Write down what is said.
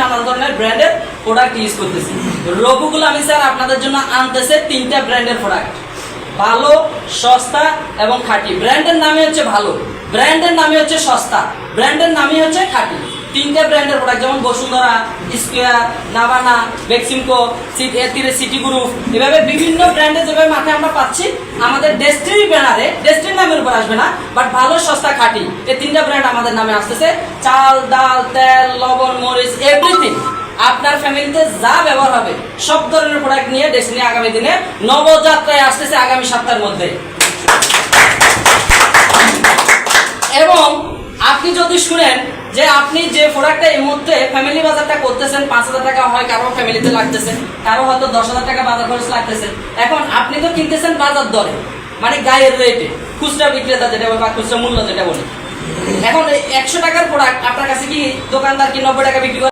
নানা ধরনের ব্র্যান্ডের প্রোডাক্ট ইউজ করতেছি। রবিকুল আমি স্যার আপনাদের জন্য আনতেছে 3টা ব্র্যান্ডের প্রোডাক্ট, ভালো, সস্তা এবং খাঁটি। ব্র্যান্ডের নামে হচ্ছে ভালো, ব্র্যান্ডের নামে হচ্ছে সস্তা, ব্র্যান্ডের নামে হচ্ছে খাঁটি। 3টা ব্র্যান্ডের প্রোডাক্ট, যেমন Bashundhara, square, Navana, Beximco, city group, এভাবে বিভিন্ন ব্র্যান্ডে যেভাবে মাথায় আমরা পাচ্ছি, আমাদের ডেস্টিনি ব্যানারে, ডেস্টিনি নামের উপর আসবে না, বাট ভালো, সস্তা, খাঁটি, এই 3টা ব্র্যান্ড আমাদের নামে আসতেছে। চাল, ডাল, তেল, লবণ, মরিচ, এভরিথিং আপনার ফ্যামিলিতে যা ব্যবহার হবে সব ধরনের প্রোডাক্ট নিয়ে ডেস্টিনি আগামী দিনে নবযাত্রায় আসতেছে আগামী সপ্তাহের মধ্যে। এবং আপনি যদি শুনেন যে আপনি যে প্রোডাক্টটা এই মুহূর্তে ফ্যামিলি বাজারটা করতেছেন 5,000 টাকা হয় কারো ফ্যামিলিতে লাগতেছে, কারো হয়তো 10,000 টাকা বাজার খরচ লাগতেছে। এখন আপনি তো কিনতেছেন বাজার দরে, মানে গায়ের রেটে, খুচরা বিক্রেতা যেটা বলে বা খুচরা মূল্য যেটা বলে। এখন 100 টাকার প্রোডাক্ট আপনার কাছে কি দোকানদার কি 90 টাকা বিক্রি করে?